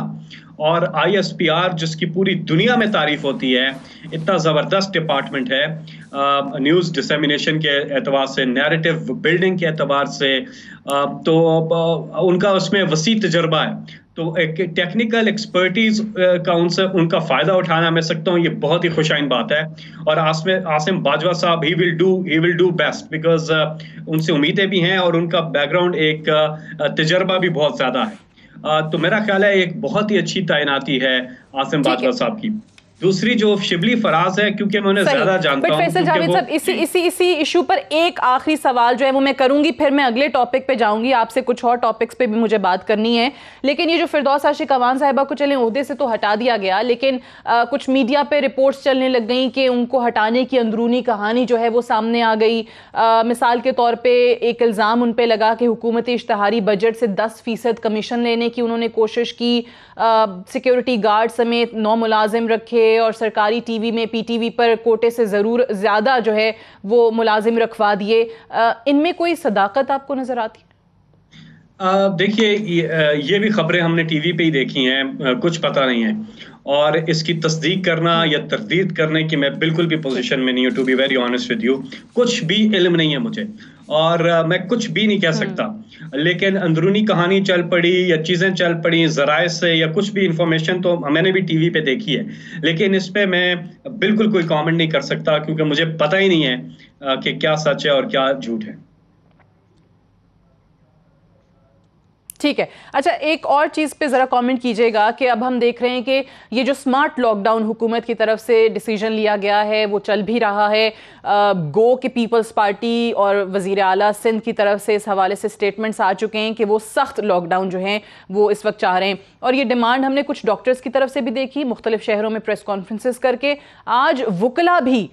और आईएसपीआर जिसकी पूरी दुनिया में तारीफ होती है, इतना जबरदस्त डिपार्टमेंट है न्यूज डिसेमिनेशन के एतबार से, नैरेटिव बिल्डिंग के एतबार से, तो उनका उसमें वसी तजर्बा है। तो एक टेक्निकल एक्सपर्टीज का उनका फायदा उठाना, मैं सकता हूँ, ये बहुत ही खुशाइन बात है। और आसिम बाजवा साहब he will do best, because उनसे उम्मीदें भी हैं और उनका बैकग्राउंड एक तजर्बा भी बहुत ज्यादा है। तो मेरा ख्याल है एक बहुत ही अच्छी तैनाती है आसिम बाजवा साहब की। दूसरी जो शिबली फराज है, क्योंकि मैं उन्हें ज्यादा जानता हूं। फैसल जावेद साहब, इसी इशू पर एक आखिरी सवाल जो है वो मैं करूंगी, फिर मैं अगले टॉपिक पे जाऊंगी, आपसे कुछ और टॉपिक्स पे भी मुझे बात करनी है। लेकिन ये जो फिरदौस आशिक अवान साहिबा को चले ओहदे से तो हटा दिया गया, लेकिन कुछ मीडिया पे रिपोर्ट्स चलने लग गई कि उनको हटाने की अंदरूनी कहानी जो है वो सामने आ गई। मिसाल के तौर पर एक इल्ज़ाम उन पर लगा कि हुकूमती इश्तहारी बजट से 10% कमीशन लेने की उन्होंने कोशिश की, सिक्योरिटी गार्ड समेत 9 मुलाजिम रखे और सरकारी टीवी में पीटीवी पर कोटे से ज़रूर ज़्यादा जो है वो मुलाजिम रखवा दिए। इनमें कोई सदाकत आपको नज़र आती है? देखिए, ये भी खबरें हमने टीवी पे ही देखी हैं, कुछ पता नहीं है, और इसकी तस्दीक करना या तरदीद करने की मैं बिल्कुल भी पोजीशन में नहीं हूँ, to be very honest with you. कुछ भी इल्म नहीं है मुझे, और मैं कुछ भी नहीं कह सकता। लेकिन अंदरूनी कहानी चल पड़ी या चीजें चल पड़ी जराए से या कुछ भी इंफॉर्मेशन तो मैंने भी टीवी पे देखी है, लेकिन इस पे मैं बिल्कुल कोई कमेंट नहीं कर सकता, क्योंकि मुझे पता ही नहीं है कि क्या सच है और क्या झूठ है। ठीक है। अच्छा, एक और चीज़ पे ज़रा कमेंट कीजिएगा कि अब हम देख रहे हैं कि ये जो स्मार्ट लॉकडाउन हुकूमत की तरफ से डिसीजन लिया गया है वो चल भी रहा है। गो के पीपल्स पार्टी और वज़ीर आला सिंध की तरफ से इस हवाले से स्टेटमेंट्स आ चुके हैं कि वो सख्त लॉकडाउन जो हैं वो इस वक्त चाह रहे हैं, और ये डिमांड हमने कुछ डॉक्टर्स की तरफ से भी देखी मुख्तलिफ शहरों में प्रेस कॉन्फ्रेंसेस करके। आज वुकला भी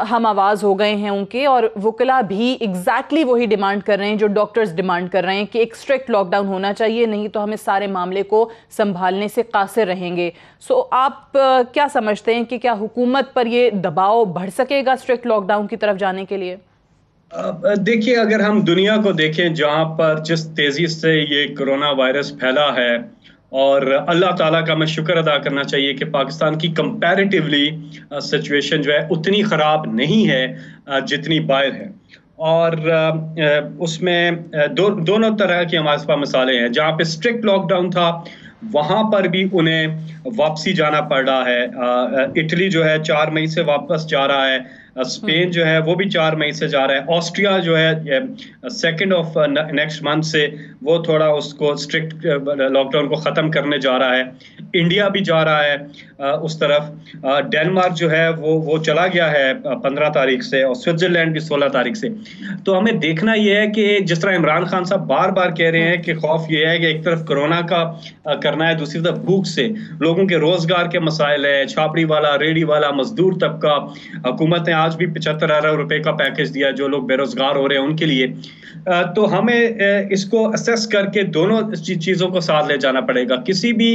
हम आवाज़ हो गए हैं उनके, और वुकला भी एग्जैक्टली वही डिमांड कर रहे हैं जो डॉक्टर्स डिमांड कर रहे हैं कि एक स्ट्रिक्ट लॉकडाउन होना चाहिए, नहीं तो हम इस सारे मामले को संभालने से कासिर रहेंगे। सो आप क्या समझते हैं कि क्या हुकूमत पर ये दबाव बढ़ सकेगा स्ट्रिक्ट लॉकडाउन की तरफ जाने के लिए? देखिए, अगर हम दुनिया को देखें जहां पर जिस तेजी से ये कोरोना वायरस फैला है, और अल्लाह ताला का मैं शुक्र अदा करना चाहिए कि पाकिस्तान की कंपैरेटिवली सिचुएशन जो है उतनी ख़राब नहीं है जितनी बाहर है। और उसमें दोनों तरह की हमारे पास मिसालें हैं। जहाँ पे स्ट्रिक्ट लॉकडाउन था वहाँ पर भी उन्हें वापसी जाना पड़ रहा है। इटली जो है 4 मई से वापस जा रहा है, स्पेन जो है वो भी 4 मई से जा रहा है, ऑस्ट्रिया जो है 2 ऑफ नेक्स्ट मंथ से वो थोड़ा उसको स्ट्रिक्ट लॉकडाउन को ख़त्म करने जा रहा है, इंडिया भी जा रहा है उस तरफ, डेनमार्क जो है वो चला गया है 15 तारीख से, और स्विट्जरलैंड भी 16 तारीख से। तो हमें देखना ये है कि जिस तरह इमरान खान साहब बार बार कह रहे हैं कि खौफ ये है कि एक तरफ कोरोना का करना है, दूसरी तरफ भूख से लोगों के रोजगार के मसाइल है, छापड़ी वाला, रेडी वाला, मजदूर तबका, हुकूमत ने आज भी 75 अरब रुपए का पैकेज दिया जो लोग बेरोजगार हो रहे हैं उनके लिए। तो हमें इसको असेस करके दोनों चीज़ों को साथ ले जाना पड़ेगा। किसी भी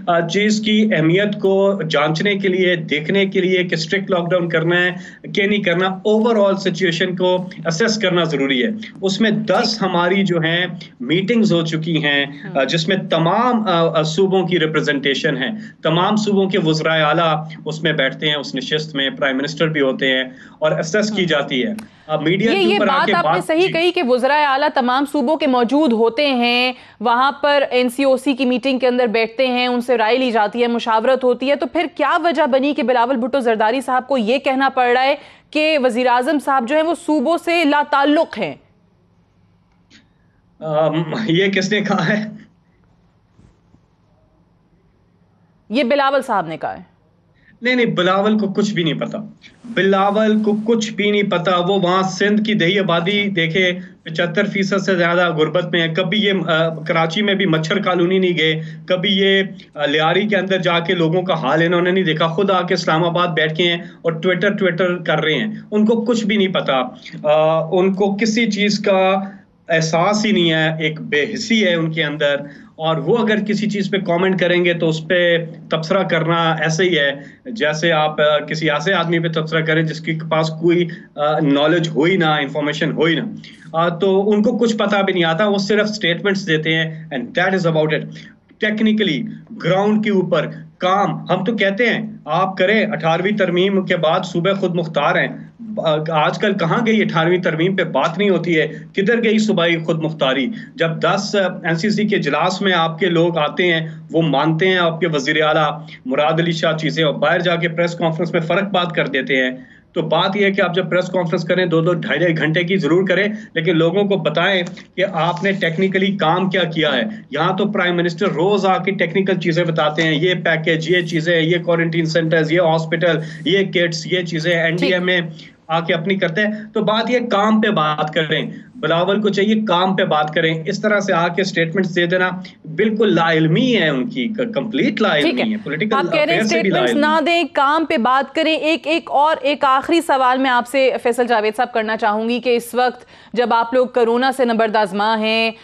चीज़ की अहमियत को जांचने के लिए, देखने के लिए कि स्ट्रिक्ट लॉकडाउन करना है कि नहीं करना, ओवरऑल सिचुएशन को असेस करना ज़रूरी है। उसमें 10 हमारी जो हैं मीटिंग्स हो चुकी हैं जिसमें तमाम सूबों की रिप्रेजेंटेशन है, तमाम सूबों के वज़राए आला उसमें बैठते हैं, उस नशिस्त में प्राइम मिनिस्टर भी होते हैं और असेस की जाती है। मीडिया ये बात आपने सही कही कि वज़राए आला तमाम सूबों के मौजूद होते हैं, वहां पर एनसीओसी की मीटिंग के अंदर बैठते हैं, उनसे राय ली जाती है, मुशावरत होती है। तो फिर क्या वजह बनी कि बिलावल भुट्टो जरदारी साहब को यह कहना पड़ रहा है कि वज़ीर आज़म साहब जो है वो सूबों से लाताल्लुक हैं? ये किसने कहा है? ये बिलावल साहब ने कहा है। नहीं, बिलावल को कुछ भी नहीं पता, बिलावल को कुछ भी नहीं पता। वो वहां सिंध की दही आबादी देखे 75% से ज्यादा गुर्बत में है। कभी ये कराची में भी मच्छर कॉलोनी नहीं गए, कभी ये लियारी के अंदर जाके लोगों का हाल इन्होंने नहीं देखा, खुद आके इस्लामाबाद बैठ के हैं और ट्विटर कर रहे हैं। उनको कुछ भी नहीं पता, उनको किसी चीज का एहसास ही नहीं है, एक बेहिसी है उनके अंदर। और वो अगर किसी चीज पे कमेंट करेंगे तो उस पे तबसरा करना ऐसे ही है जैसे आप किसी ऐसे आदमी पे तबसरा करें जिसके पास कोई नॉलेज हो ही ना, इंफॉर्मेशन हो ही ना। तो उनको कुछ पता भी नहीं आता, वो सिर्फ स्टेटमेंट्स देते हैं and that is about it. Technically ground के ऊपर काम हम तो कहते हैं आप करें। 18वीं तरमीम के बाद सूबे खुद मुख्तार हैं, आजकल कहाँ गई 18वीं तरमीम पे बात नहीं होती है, किधर गई सूबाई खुद मुख्तारी? जब 10 एनसीसी के इजलास में आपके लोग आते हैं, वो मानते हैं आपके वजीर आला मुराद अली शाह चीजें, और बाहर जाके प्रेस कॉन्फ्रेंस में फर्क बात कर देते हैं। तो बात यह है कि आप जब प्रेस कॉन्फ्रेंस करें 2-2 ढाई घंटे की जरूर करें, लेकिन लोगों को बताएं कि आपने टेक्निकली काम क्या किया है। यहाँ तो प्राइम मिनिस्टर रोज आके टेक्निकल चीजें बताते हैं, ये पैकेज, ये चीजें, ये क्वारंटीन सेंटर्स, ये हॉस्पिटल, ये किट्स, ये चीजें एनडीएमए आके अपनी करते हैं। तो बात ये काम पे बात करें, बिलावल को चाहिए काम पे बात करें। इस तरह से आके स्टेटमेंट्स दे देना बिल्कुल लाइल्मी है, उनकी कंप्लीट लाइल्मी है। पॉलिटिकल आप कह रहे हैं स्टेटमेंट्स ना दें, काम पे बात करें। एक आखिरी सवाल मैं आपसे फैसल जावेद साहब करना चाहूंगी कि इस वक्त जब आप लोग कोरोना से नबरदाजमा हैं,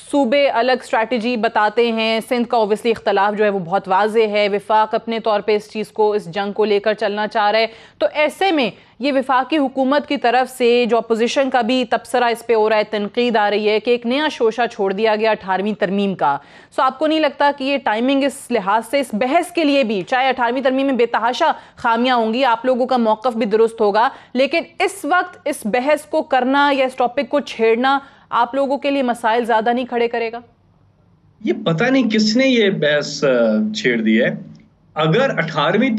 सूबे अलग स्ट्रैटेजी बताते हैं, सिंध का ओबियसली इख्तलाफ जो है वो बहुत वाज़ेह है, विफाक अपने तौर पे इस चीज़ को, इस जंग को लेकर चलना चाह रहा है, तो ऐसे में ये विफाकी हुकूमत की तरफ से जो अपोजिशन का भी तबसरा इस पे हो रहा है, तनकीद आ रही है कि एक नया शोशा छोड़ दिया गया 18वीं तरमीम का। सो आपको नहीं लगता कि ये टाइमिंग इस लिहाज से, इस बहस के लिए भी, चाहे 18वीं तरमीम में बेतहाशा खामियां होंगी, आप लोगों का मौक़िफ़ भी दुरुस्त होगा, लेकिन इस वक्त इस बहस को करना या इस टॉपिक को छेड़ना आप लोगों के लिए मसाइल ज़्यादा नहीं खड़े करेगा? ये पता नहीं किसने ये बहस छेड़ दी है। अगर 18वीं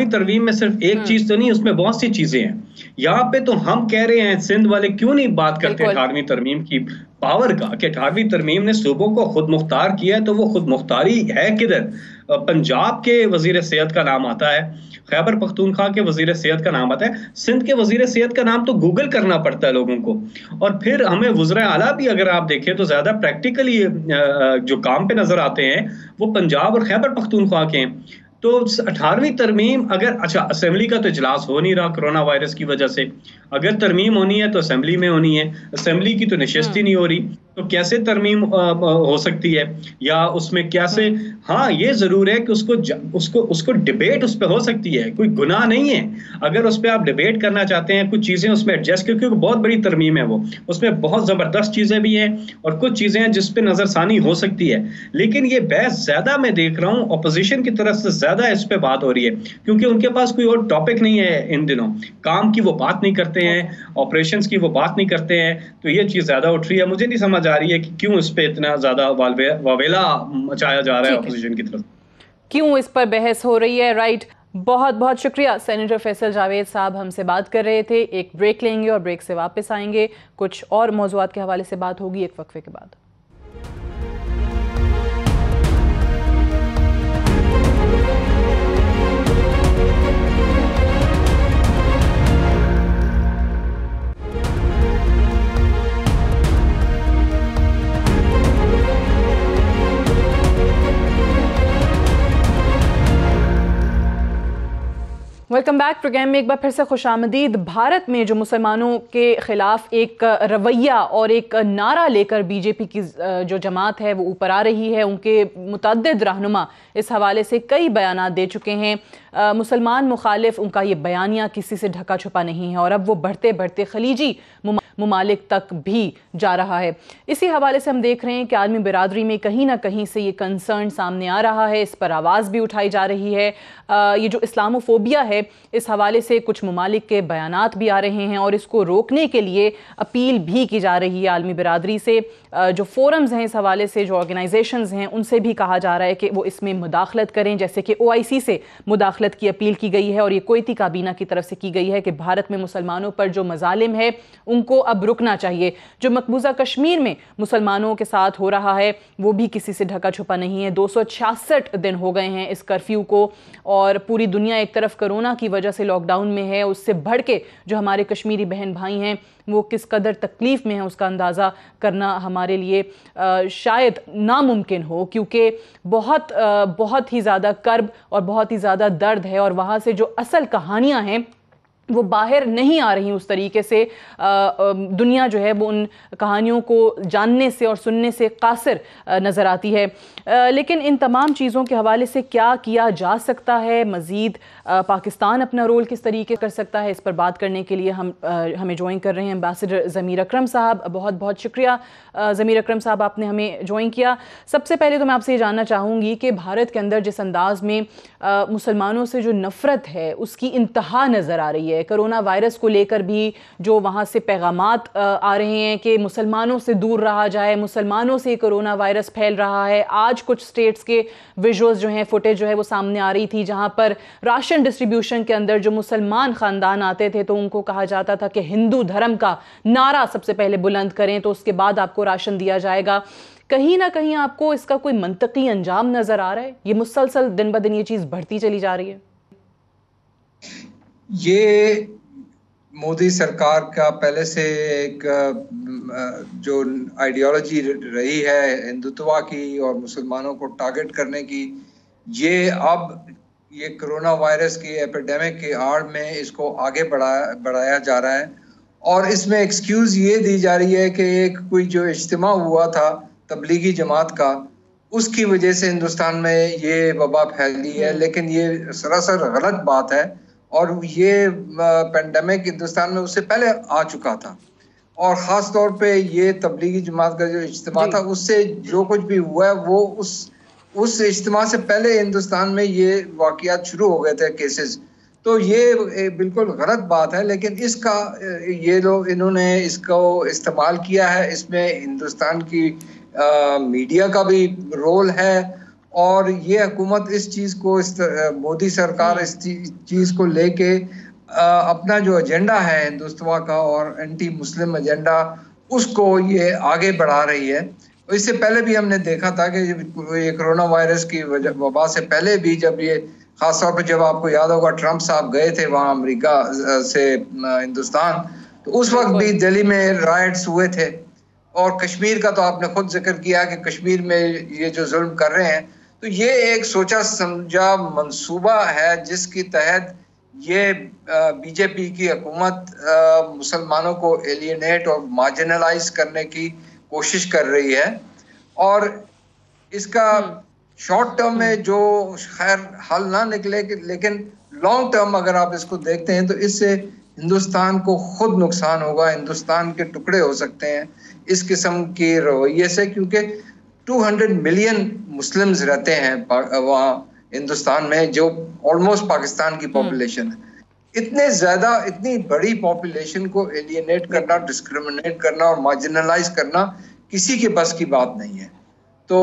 तरमीम में सिर्फ एक चीज तो नहीं, उसमें बहुत सी चीजें हैं। यहाँ पे तो हम कह रहे हैं, सिंध वाले क्यों नहीं बात करते 18वीं तरमीम की पावर का, कि 18वीं तरमीम ने सूबों को खुद मुख्तार किया है, तो वो खुद मुख्तारी है किधर? पंजाब के वजीर सेहत का नाम आता है, खैबर पख्तूनख्वा के वजीर सेहत का नाम आता है, सिंध के वजीर सेहत का नाम तो गूगल करना पड़ता है लोगों को। और फिर हमें वज़ीर आला भी अगर आप देखें तो ज्यादा प्रैक्टिकली जो काम पे नजर आते हैं वो पंजाब और खैबर पख्तूनख्वा के हैं। तो 18वीं तरमीम अगर, अच्छा असेंबली का तो इजलास हो नहीं रहा कोरोना वायरस की वजह से, अगर तरमीम होनी है तो असेंबली में होनी है, असेंबली की तो नशिस्त ही नहीं हो रही, तो कैसे तरमीम हो सकती है? या उसमें कैसे, हाँ ये जरूर है कि उसको डिबेट उस पर हो सकती है, कोई गुनाह नहीं है अगर उस पर आप डिबेट करना चाहते हैं, कुछ चीजें उसमें एडजस्ट, क्योंकि बहुत बड़ी तरमीम है वो, उसमें बहुत जबरदस्त चीजें भी हैं और कुछ चीजें हैं जिस पे नजरसानी हो सकती है। लेकिन ये बहस ज्यादा मैं देख रहा हूँ अपोजिशन की तरफ से ज्यादा इस पे बात हो रही है, क्योंकि उनके पास कोई और टॉपिक नहीं है इन दिनों, काम की वो बात नहीं करते हैं, ऑपरेशंस की वो बात नहीं करते हैं, तो ये चीज ज्यादा उठ रही है। मुझे नहीं समझ आ रही है कि क्यों इस पे इतना ज्यादा वावेला मचाया जा रहा है अपोजिशन की तरफ, क्यों इस पर बहस हो रही है। राइट, बहुत बहुत शुक्रिया सेनेटर फैसल जावेद साहब हमसे बात कर रहे थे। एक ब्रेक लेंगे और ब्रेक से वापस आएंगे, कुछ और मौज़ूआत के हवाले से बात होगी एक वक्फे के बाद। Welcome back. प्रोग्राम में एक बार फिर से खुशामदीद। भारत में जो मुसलमानों के खिलाफ एक रवैया और एक नारा लेकर बीजेपी की जो जमात है वो ऊपर आ रही है, उनके मुतअद्दिद रहनुमा इस हवाले से कई बयानात दे चुके हैं। मुसलमान मुखालिफ उनका ये बयानिया किसी से ढका छुपा नहीं है और अब वो बढ़ते बढ़ते खलीजी मुमालिक तक भी जा रहा है। इसी हवाले से हम देख रहे हैं कि आलमी बिरादरी में कहीं ना कहीं से ये कंसर्न सामने आ रहा है, इस पर आवाज़ भी उठाई जा रही है। ये जो इस्लामोफोबिया है है। इस हवाले से कुछ ममालिक के बयानात भी आ रहे हैं और इसको रोकने के लिए अपील भी की जा रही है आलमी बिरादरी से। जो फोरम्स हैं इस हवाले से, जो ऑर्गेनाइजेशंस हैं, उनसे भी कहा जा रहा है कि वो इसमें मुदाखलत करें, जैसे कि OIC से मुदाखलत की अपील की गई है और ये कुवैती काबीना की तरफ से की गई है कि भारत में मुसलमानों पर जो मजालिम है उनको अब रुकना चाहिए। जो मकबूजा कश्मीर में मुसलमानों के साथ हो रहा है वो भी किसी से ढका छुपा नहीं है। 266 दिन हो गए हैं इस कर्फ्यू को और पूरी दुनिया एक तरफ कोरोना की वजह से लॉकडाउन में है, उससे बढ़ के जो हमारे कश्मीरी बहन भाई हैं वो किस कदर तकलीफ़ में है उसका अंदाज़ा करना हमारे लिए शायद नामुमकिन हो, क्योंकि बहुत ही ज़्यादा कर्ब और बहुत ही ज़्यादा दर्द है और वहाँ से जो असल कहानियाँ हैं वो बाहर नहीं आ रही उस तरीके से। दुनिया जो है वो उन कहानियों को जानने से और सुनने से कासिर नज़र आती है। लेकिन इन तमाम चीज़ों के हवाले से क्या किया जा सकता है मज़ीद, पाकिस्तान अपना रोल किस तरीके कर सकता है, इस पर बात करने के लिए हमें ज्वाइन कर रहे हैं एम्बेसडर ज़मीर अकरम साहब। बहुत बहुत शुक्रिया ज़मीर अकरम साहब, आपने हमें ज्वाइन किया। सबसे पहले तो मैं आपसे ये जानना चाहूँगी कि भारत के अंदर जिस अंदाज़ में मुसलमानों से जो नफ़रत है उसकी इंतहा नज़र आ रही है, कोरोना वायरस को लेकर भी जो वहाँ से पैगामात आ रहे हैं कि मुसलमानों से दूर रहा जाए, मुसलमानों से कोरोना वायरस फैल रहा है। आज कुछ स्टेट्स के विजुअल्स जो हैं, फुटेज जो है वो सामने आ रही थी जहाँ पर राशन डिस्ट्रीब्यूशन के अंदर जो मुसलमान ख़ानदान आते थे तो उनको कहा जाता था कि हिंदू धर्म का नारा सबसे पहले बुलंद करें तो उसके बाद आपको राशन दिया जाएगा। कहीं ना कहीं आपको इसका कोई मंतकी अंजाम नज़र आ रहा है? ये मुसलसल दिन ब दिन ये चीज़ बढ़ती चली जा रही है। ये मोदी सरकार का पहले से एक जो आइडियोलॉजी रही है हिंदुत्व की और मुसलमानों को टारगेट करने की, ये अब ये कोरोना वायरस की एपिडेमिक की आड़ में इसको आगे बढ़ाया जा रहा है। और इसमें एक्सक्यूज़ ये दी जा रही है कि एक कोई जो इज्तिमा हुआ था तबलीगी जमात का, उसकी वजह से हिंदुस्तान में ये वबा फैली है। लेकिन ये सरासर गलत बात है और ये पेंडेमिक हिंदुस्तान में उससे पहले आ चुका था। और ख़ास तौर पे ये तबलीगी जमात का जो इज्तिमा था उससे जो कुछ भी हुआ है वो उस इज्तिमा से पहले हिंदुस्तान में ये वाक़ियात शुरू हो गए थे, केसेस। तो ये बिल्कुल गलत बात है, लेकिन इसका ये लोग इन्होंने इसको इस्तेमाल किया है। इसमें हिंदुस्तान की मीडिया का भी रोल है और ये हुकूमत इस चीज़ को मोदी सरकार इस चीज़ को लेके अपना जो एजेंडा है हिंदुत्व का और एंटी मुस्लिम एजेंडा उसको ये आगे बढ़ा रही है। इससे पहले भी हमने देखा था कि ये कोरोना वायरस की वबा से पहले भी, जब ये खासतौर पर जब आपको याद होगा ट्रंप साहब गए थे वहाँ अमेरिका से हिंदुस्तान, तो उस वक्त भी दिल्ली में राइट्स हुए थे। और कश्मीर का तो आपने खुद जिक्र किया कि कश्मीर में ये जो जुल्म कर रहे हैं, तो ये एक सोचा समझा मंसूबा है जिसके तहत ये बीजेपी की हुकूमत मुसलमानों को एलियनेट और मार्जिनलाइज करने की कोशिश कर रही है। और इसका शॉर्ट टर्म में जो खैर हल ना निकले, लेकिन लॉन्ग टर्म अगर आप इसको देखते हैं तो इससे हिंदुस्तान को खुद नुकसान होगा, हिंदुस्तान के टुकड़े हो सकते हैं इस किस्म के रवैये से, क्योंकि 200 मिलियन मुस्लिम्स रहते हैं वहाँ हिंदुस्तान में, जो ऑलमोस्ट पाकिस्तान की पॉपुलेशन है। इतनी बड़ी पॉपुलेशन को एलियनेट करना, डिस्क्रिमिनेट करना और मार्जिनलाइज करना किसी के बस की बात नहीं है। तो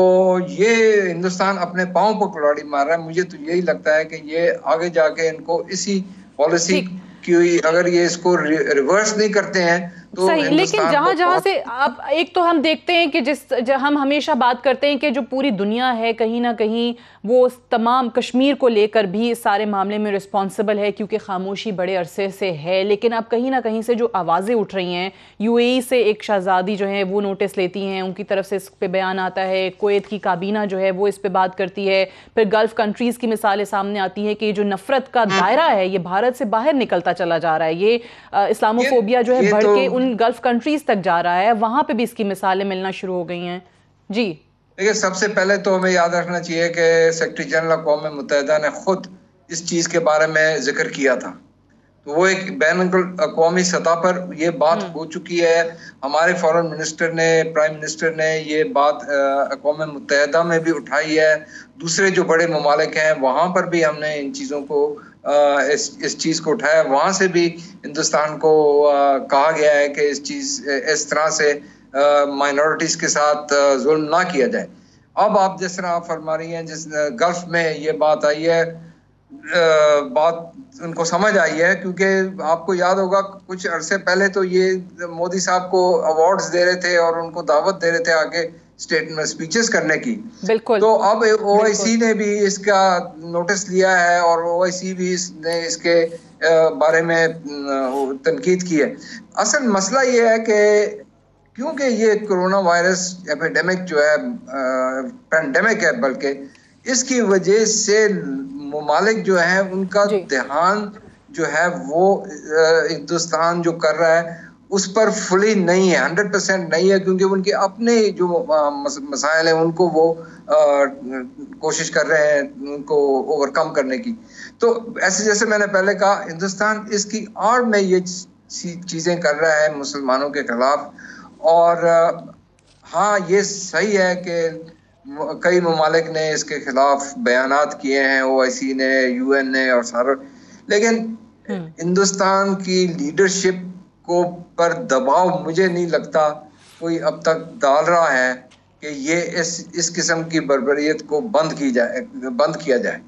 ये हिंदुस्तान अपने पाँव पर कुल्हाड़ी मार रहा है। मुझे तो यही लगता है कि ये आगे जाके इनको इसी पॉलिसी की, अगर ये इसको रिवर्स नहीं करते हैं तो सही। लेकिन जहां से आप एक तो हम देखते हैं कि हम हमेशा बात करते हैं कि जो पूरी दुनिया है कहीं ना कहीं वो तमाम कश्मीर को लेकर भी इस सारे मामले में रिस्पॉन्सिबल है, क्योंकि खामोशी बड़े अरसे से है। लेकिन अब कहीं ना कहीं से जो आवाज़ें उठ रही हैं, UAE से एक शहजादी जो है वो नोटिस लेती हैं, उनकी तरफ से इस पे बयान आता है, कुवैत की काबीना जो है वो इस पे बात करती है, फिर गल्फ़ कंट्रीज़ की मिसालें सामने आती हैं कि जो नफ़रत का दायरा है ये भारत से बाहर निकलता चला जा रहा है। ये इस्लामोफोबिया जो है बढ़ के उन गल्फ कंट्रीज तक जा रहा है, वहां पे भी इसकी मिसालें मिलना शुरू हो गई हैं। जी देखिए, सबसे पहले तो हमें याद रखना चाहिए कि सेक्रेटरी जनरल अक़वाम मुत्तहिदा ने खुद इस चीज़ के बारे में जिक्र किया था। तो वो एक बैन-अक़वामी सतह पर ये बात हो चुकी है। हमारे फॉरेन मिनिस्टर ने, प्राइम मिनिस्टर ने ये बात अक़वाम मुत्तहिदा में भी उठाई है। दूसरे जो बड़े ममालिक हैं वहाँ पर भी हमने इन चीज़ों को इस चीज को उठाया, वहां से भी हिंदुस्तान को कहा गया है कि इस तरह से माइनॉरिटीज के साथ जुल्म ना किया जाए। अब आप जिस तरह आप फरमा रही हैं, जिस गल्फ में ये बात आई है, बात उनको समझ आई है, क्योंकि आपको याद होगा कुछ अरसे पहले तो ये मोदी साहब को अवार्ड्स दे रहे थे और उनको दावत दे रहे थे आगे स्टेट में स्पीचेस करने की। बिल्कुल। तो अब ओआईसी ने भी इसका नोटिस लिया है और ओआईसी भी ने इसके बारे में तनकीद की है। असल मसला ये है कि क्योंकि ये कोरोना वायरस एपिडेमिक जो है, पैंडेमिक है, बल्कि इसकी वजह से ममालिक जो है उनका ध्यान जो है वो हिंदुस्तान जो कर रहा है उस पर फुली नहीं है, 100% नहीं है, क्योंकि उनके अपने जो मसाइल हैं उनको वो कोशिश कर रहे हैं उनको ओवरकम करने की। तो ऐसे जैसे मैंने पहले कहा, हिंदुस्तान इसकी आड़ में ये चीज़ें कर रहा है मुसलमानों के खिलाफ। और हाँ, ये सही है कि कई ममालिक ने इसके खिलाफ बयानात किए हैं, ओआईसी ने, यूएन ने और सारा, लेकिन हिंदुस्तान की लीडरशिप को पर दबाव मुझे नहीं लगता कोई अब तक डाल रहा है कि ये इस किस्म की बर्बरियत को बंद किया जाए।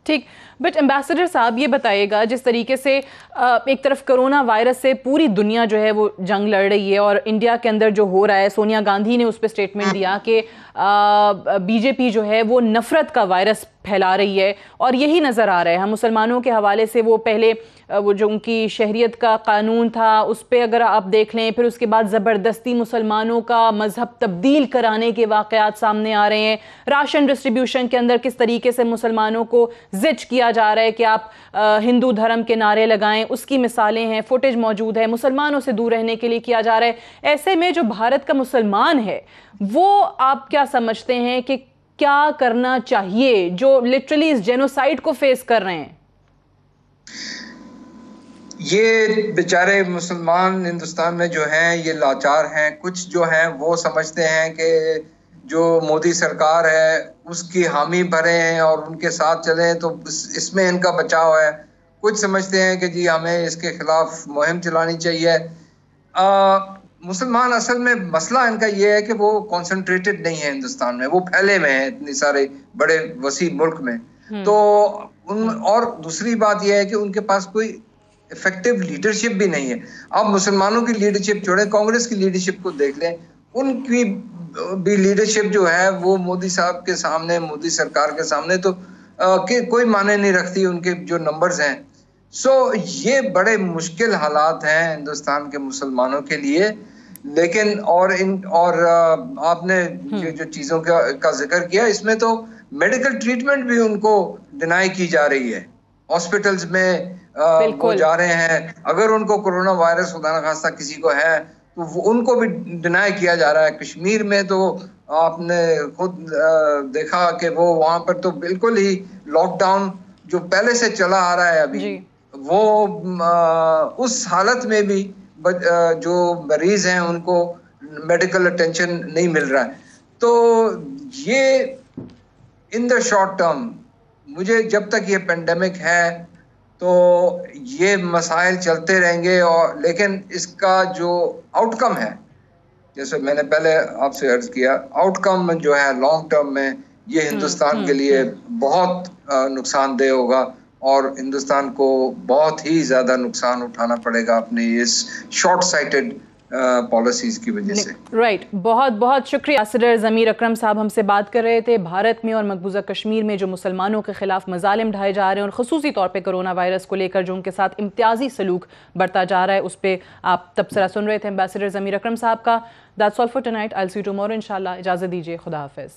ठीक, बट एम्बेसडर साहब ये बताइएगा, जिस तरीके से एक तरफ कोरोना वायरस से पूरी दुनिया जो है वो जंग लड़ रही है और इंडिया के अंदर जो हो रहा है, सोनिया गांधी ने उस पर स्टेटमेंट दिया कि बीजेपी जो है वो नफरत का वायरस फैला रही है और यही नज़र आ रहा है। हम मुसलमानों के हवाले से वो पहले वो जो उनकी शहरियत का कानून था उस पर अगर आप देख लें, फिर उसके बाद ज़बरदस्ती मुसलमानों का मज़हब तब्दील कराने के वाक़यात सामने आ रहे हैं। राशन डिस्ट्रीब्यूशन के अंदर किस तरीके से मुसलमानों को ज़िज किया जा रहा है कि आप हिंदू धर्म के नारे लगाएं, उसकी मिसालें हैं, फुटेज मौजूद है, मुसलमानों से दूर रहने के लिए किया जा रहा है। ऐसे में जो भारत का मुसलमान है वो आप क्या समझते हैं कि क्या करना चाहिए जो लिटरली इस जेनोसाइड को फेस कर रहे हैं? ये बेचारे मुसलमान हिंदुस्तान में जो हैं ये लाचार हैं। कुछ जो हैं वो समझते हैं कि जो मोदी सरकार है उसकी हामी भरें और उनके साथ चलें तो इसमें इनका बचाव है। कुछ समझते हैं कि जी हमें इसके खिलाफ मुहिम चलानी चाहिए। मुसलमान असल में मसला इनका ये है कि वो कॉन्सेंट्रेटेड नहीं है हिंदुस्तान में, वो फैले में है इतने सारे बड़े वसी मुल्क में। तो और दूसरी बात यह है कि उनके पास कोई इफेक्टिव लीडरशिप भी नहीं है। अब मुसलमानों की लीडरशिप छोड़े, कांग्रेस की लीडरशिप को देख लें, उनकी भी लीडरशिप जो है वो मोदी साहब के सामने, मोदी सरकार के सामने तो कोई माने नहीं रखती, उनके जो नंबर्स हैं। सो ये बड़े मुश्किल हालात हैं हिंदुस्तान के मुसलमानों के लिए। लेकिन आपने जो चीजों का जिक्र किया, इसमें तो मेडिकल ट्रीटमेंट भी उनको डिनाई की जा रही है। हॉस्पिटल्स में वो जा रहे हैं, अगर उनको कोरोना वायरस खुदा न खास्ता किसी को है तो उनको भी डिनाई किया जा रहा है। कश्मीर में तो आपने खुद देखा कि वो वहां पर तो बिल्कुल ही लॉकडाउन जो पहले से चला आ रहा है अभी, वो उस हालत में भी जो मरीज हैं उनको मेडिकल अटेंशन नहीं मिल रहा है। तो ये इन द शॉर्ट टर्म, मुझे जब तक ये पेंडेमिक है तो ये मसाइल चलते रहेंगे, और लेकिन इसका जो आउटकम है, जैसे मैंने पहले आपसे अर्ज किया, आउटकम जो है लॉन्ग टर्म में ये हिंदुस्तान के लिए बहुत नुकसानदेह होगा और हिंदुस्तान को बहुत ही ज्यादा नुकसान उठाना पड़ेगा अपनी इस शॉर्ट साइटेड पॉलिसीज की वजह से। राइट, बहुत बहुत शुक्रिया। एम्बेसडर ज़मीर अकरम साहब हमसे बात कर रहे थे। भारत में और मकबूजा कश्मीर में जो मुसलमानों के खिलाफ मजालिम ढाए जा रहे हैं और ख़ुसूसी तौर पे कोरोना वायरस को लेकर जो उनके साथ इम्तियाजी सलूक बढ़ता जा रहा है, उस पर आप तबसरा सुन रहे थे एम्बेसडर ज़मीर अकरम साहब का। That's all for tonight. I will see you tomorrow इंशाल्लाह। इजाज़त दीजिए, खुदा हाफिज़।